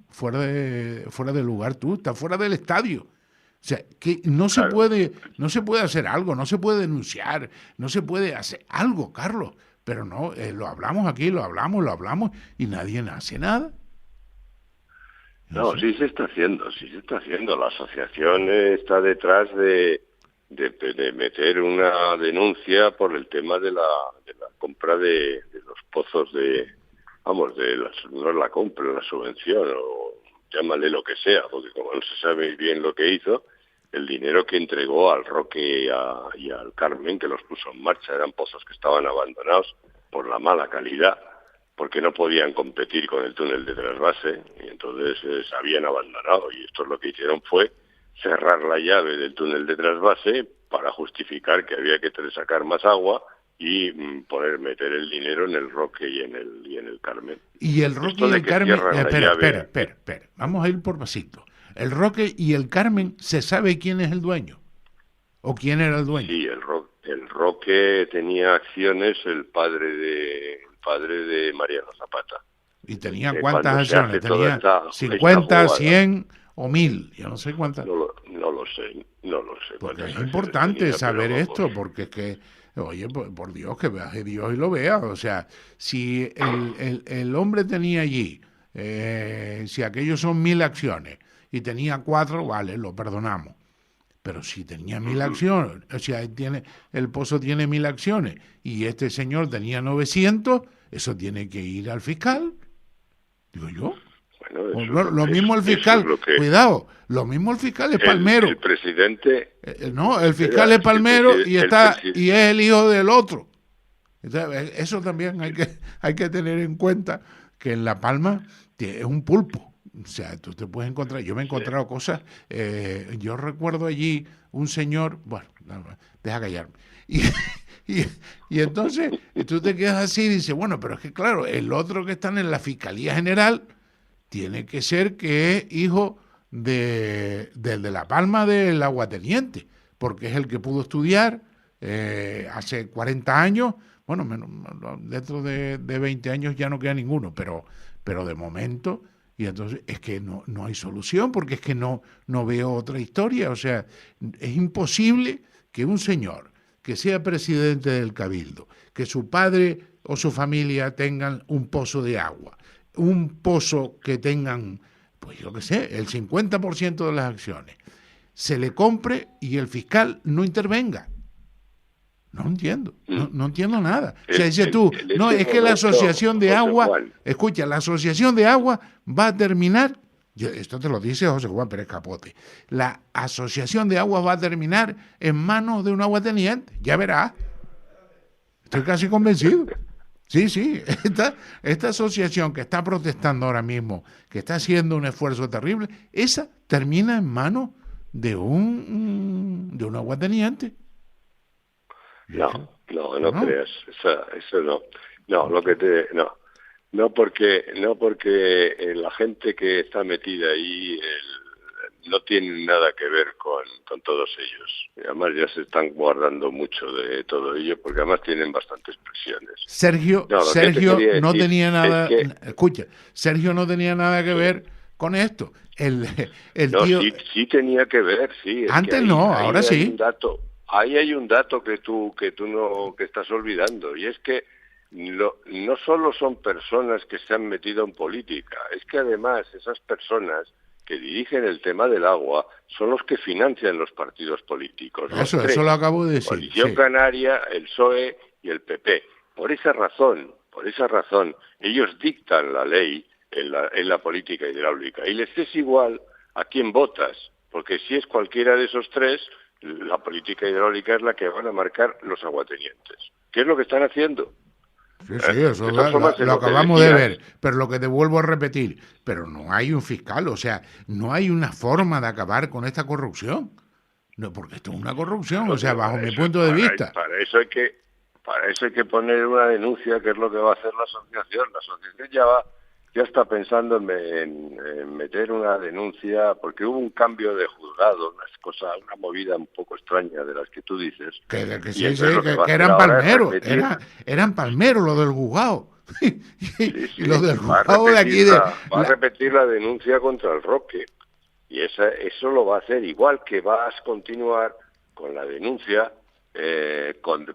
fuera de lugar tú, estás fuera del estadio. O sea, que no se puede hacer algo, no se puede denunciar, no se puede hacer algo, Carlos, pero no, lo hablamos aquí, lo hablamos y nadie hace nada. No, sí se está haciendo. La asociación está detrás de meter una denuncia por el tema de la compra de los pozos no es la compra, la subvención, o llámale lo que sea, porque como no se sabe bien lo que hizo, el dinero que entregó al Roque y al Carmen, que los puso en marcha, eran pozos que estaban abandonados por la mala calidad, porque no podían competir con el túnel de trasvase, y entonces se habían abandonado, y esto lo que hicieron fue cerrar la llave del túnel de trasvase para justificar que había que sacar más agua y meter el dinero en el Roque y en el Carmen. Y el Roque y el Carmen, espera, vamos a ir por pasitos. El Roque y el Carmen, ¿se sabe quién es el dueño? ¿O quién era el dueño? Sí, el Roque tenía acciones, el padre de Mariano Zapata. ¿Y tenía cuántas acciones? ¿Tenía 50, 100 o 1000? Yo no sé cuántas. No lo sé. Porque es importante saber esto, porque es que, oye, por Dios, que baje Dios y lo vea. O sea, si el hombre tenía allí, si aquellos son 1000 acciones y tenía 4, vale, lo perdonamos. Pero si tenía 1000 acciones, o sea, el pozo tiene 1000 acciones y este señor tenía 900, eso tiene que ir al fiscal, digo yo. Bueno, O lo mismo el eso fiscal, es lo que cuidado, lo mismo el fiscal es Palmero. el presidente... No, el fiscal es Palmero y es el hijo del otro. Entonces, eso también hay que tener en cuenta, que en La Palma es un pulpo. O sea, tú te puedes encontrar, yo me he encontrado cosas, yo recuerdo allí un señor, bueno, deja callarme, y, y, y entonces tú te quedas así y dices, bueno, pero es que claro, el otro que está en la Fiscalía General tiene que ser que es hijo del de La Palma del aguateniente, porque es el que pudo estudiar hace 40 años, bueno, dentro de 20 años ya no queda ninguno, pero de momento, y entonces es que no hay solución, porque es que no veo otra historia, o sea, es imposible que un señor que sea presidente del Cabildo, que su padre o su familia tengan un pozo de agua, un pozo que tengan, pues yo qué sé, el 50% de las acciones, se le compre y el fiscal no intervenga. No entiendo, no entiendo nada. O sea, dices tú, no, es que la asociación de agua, escucha, la asociación de agua va a terminar, esto te lo dice José Juan Pérez Capote, la asociación de agua va a terminar en manos de un aguateniente, ya verás. Estoy casi convencido. Sí, esta asociación que está protestando ahora mismo, que está haciendo un esfuerzo terrible, esa termina en manos de un aguateniente. No creas, eso no. No, no porque la gente que está metida ahí no tiene nada que ver con todos ellos. Y además ya se están guardando mucho de todo ello, porque además tienen bastantes presiones. Sergio no tenía nada, escucha, Sergio no tenía nada que ver con esto. El no, tío, sí tenía que ver, sí. Antes no, ahora sí. Ahí hay un dato que tú no que estás olvidando, y es que no solo son personas que se han metido en política, es que además esas personas que dirigen el tema del agua son los que financian los partidos políticos. Eso lo acabo de decir. Coalición Canaria, el PSOE y el PP. Por esa razón, ellos dictan la ley en la política hidráulica. Y les es igual a quién votas, porque si es cualquiera de esos tres, la política hidráulica es la que van a marcar los aguatenientes. ¿Qué es lo que están haciendo? Sí, eso lo acabamos de ver, pero lo que te vuelvo a repetir, pero no hay un fiscal, o sea, no hay una forma de acabar con esta corrupción, no, porque esto es una corrupción, o sea, bajo mi punto de vista. Para eso hay que poner una denuncia, que es lo que va a hacer la asociación. La asociación ya está pensando en meter una denuncia, porque hubo un cambio de juzgado, una movida un poco extraña de las que tú dices. Que eran palmeros, eran palmeros los del juzgado. Y los del juzgado de aquí... Va a repetir la denuncia contra el Roque, y eso lo va a hacer, igual que vas a continuar con la denuncia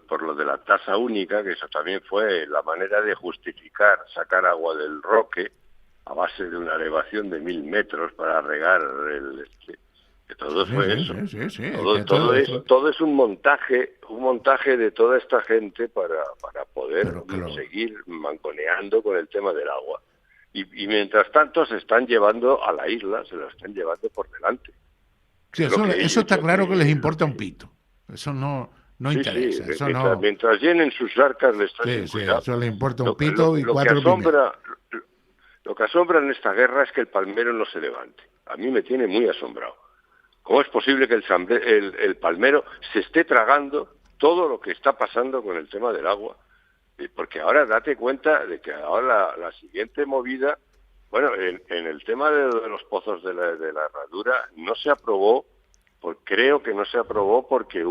por lo de la tasa única, que eso también fue la manera de justificar sacar agua del Roque a base de una elevación de 1000 metros para regar que todo fue eso. Sí. Todo es un montaje de toda esta gente para poder seguir manconeando con el tema del agua. Y mientras tanto se están llevando a la isla, se la están llevando por delante. Sí, eso está claro que les importa un pito. Eso no interesa. Eso mientras llenen sus arcas les están eso le importa un pito y cuatro Lo que asombra en esta guerra es que el palmero no se levante. A mí me tiene muy asombrado. ¿Cómo es posible que el palmero se esté tragando todo lo que está pasando con el tema del agua? Porque ahora date cuenta de que ahora la siguiente movida, bueno, en el tema de los pozos de la herradura no se aprobó, creo que no se aprobó porque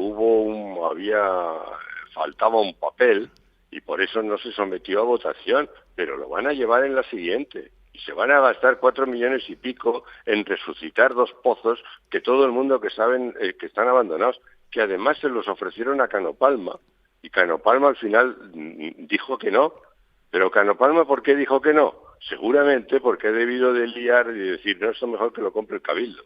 faltaba un papel y por eso no se sometió a votación, pero lo van a llevar en la siguiente. Y se van a gastar 4 millones y pico en resucitar 2 pozos que todo el mundo que saben que están abandonados, que además se los ofrecieron a Canopalma, y Canopalma al final dijo que no. Pero Canopalma, ¿por qué dijo que no? Seguramente porque ha debido de liar y decir, no, eso mejor que lo compre el Cabildo.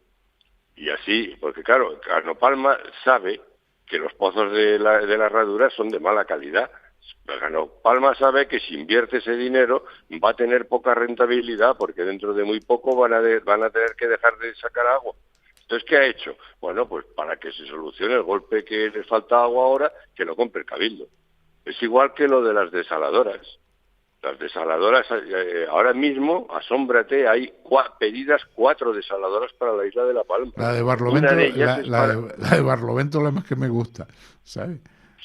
Y así, porque claro, Canopalma sabe que los pozos de la herradura son de mala calidad. Canopalma sabe que si invierte ese dinero va a tener poca rentabilidad porque dentro de muy poco van a tener que dejar de sacar agua. Entonces, ¿qué ha hecho? Bueno, pues para que se solucione el golpe que les falta agua ahora, que lo compre el Cabildo. Es igual que lo de las desaladoras. Las desaladoras, ahora mismo, asómbrate, hay pedidas 4 desaladoras para la isla de La Palma. La de Barlovento, Una de ellas la de Barlovento es la más que me gusta, ¿sabes?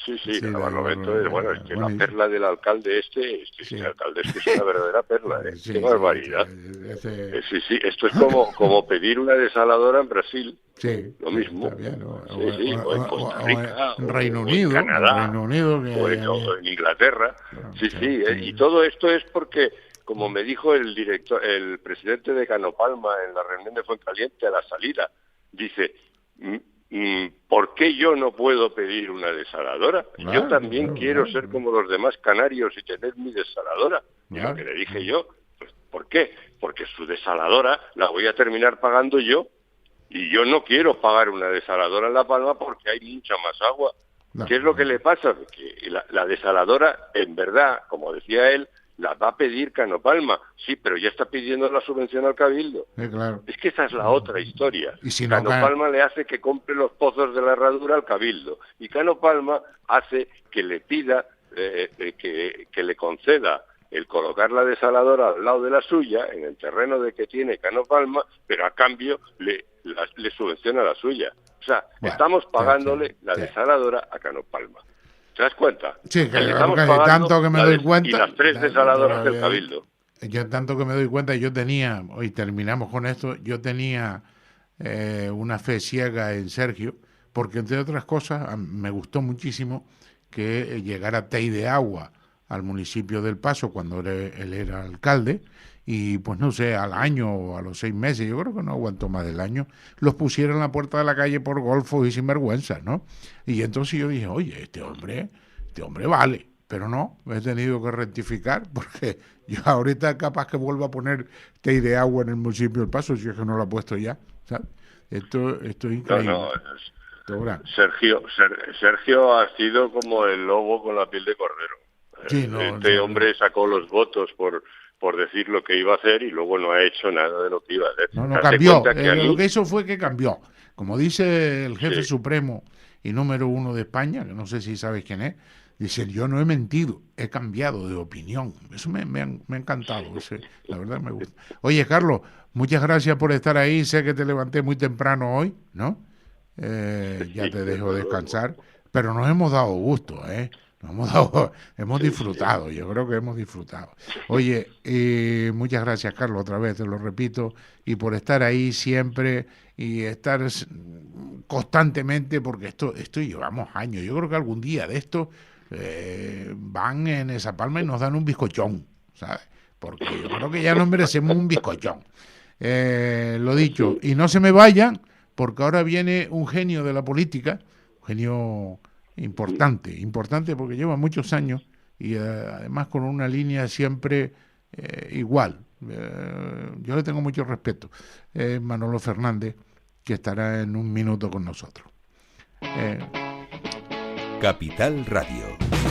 Sí, Sí, la Barlovento es, bueno, es que la buenísimo. perla del alcalde este Sí. alcalde es una verdadera perla, ¿eh? Sí, Qué barbaridad. Sí, esto es como pedir una desaladora en Brasil. Sí, Lo mismo. está bien, o O en Costa Rica, en Reino Unido, o en Canadá, Reino Unido o en Inglaterra. Sí. Y todo esto es porque, como me dijo el presidente de Canopalma en la reunión de Fuencaliente a la salida, dice, ¿por qué yo no puedo pedir una desaladora? Yo también quiero ser como los demás canarios y tener mi desaladora. Y lo que le dije yo, pues, ¿por qué? Porque su desaladora la voy a terminar pagando yo. Y yo no quiero pagar una desaladora en La Palma porque hay mucha más agua. ¿Qué es lo que le pasa? Que la desaladora, en verdad, como decía él, la va a pedir Canopalma. Sí, pero ya está pidiendo la subvención al Cabildo. Claro. Es que esa es la otra historia. Y si no, Canopalma le hace que compre los pozos de la herradura al Cabildo. Y Canopalma hace que le pida, que le conceda el colocar la desaladora al lado de la suya, en el terreno de que tiene Canopalma, pero a cambio le subvenciona la suya. O sea, estamos pagándole la desaladora a Canopalma. ¿Te das cuenta? Sí, que tanto que me doy cuenta. Y las 3 desaladoras del Cabildo. Yo tanto que me doy cuenta, yo tenía, hoy terminamos con esto, yo tenía una fe ciega en Sergio, porque entre otras cosas me gustó muchísimo que llegara Tei de Agua al municipio del Paso cuando él era alcalde, y pues no sé, al año o a los 6 meses, yo creo que no aguantó más del año, los pusieron en la puerta de la calle por golfos y sinvergüenza, ¿no? Y entonces yo dije, oye, este hombre vale, pero no, me he tenido que rectificar porque yo ahorita capaz que vuelva a poner Tei de Agua en el municipio del Paso, si es que no lo ha puesto ya, ¿sabes? Esto es increíble. Sergio ha sido como el lobo con la piel de cordero. Sí, hombre sacó los votos por decir lo que iba a hacer y luego no ha hecho nada de lo que iba a hacer. No cambió. Lo que hizo fue que cambió. Como dice el jefe supremo y número 1 de España, que no sé si sabes quién es, dice, yo no he mentido, he cambiado de opinión. Eso me ha encantado, la verdad me gusta. Oye, Carlos, muchas gracias por estar ahí. Sé que te levanté muy temprano hoy, ¿no? Ya te dejo descansar, pero nos hemos dado gusto, ¿eh? Hemos disfrutado, yo creo que hemos disfrutado. Oye, muchas gracias, Carlos, otra vez te lo repito, y por estar ahí siempre y estar constantemente, porque esto llevamos años. Yo creo que algún día de esto van en esa palma y nos dan un bizcochón, ¿sabes? Porque yo creo que ya nos merecemos un bizcochón. Lo dicho, y no se me vayan, porque ahora viene un genio de la política, un genio importante porque lleva muchos años y además con una línea siempre igual. Yo le tengo mucho respeto. Manolo Fernández, que estará en un minuto con nosotros. Capital Radio.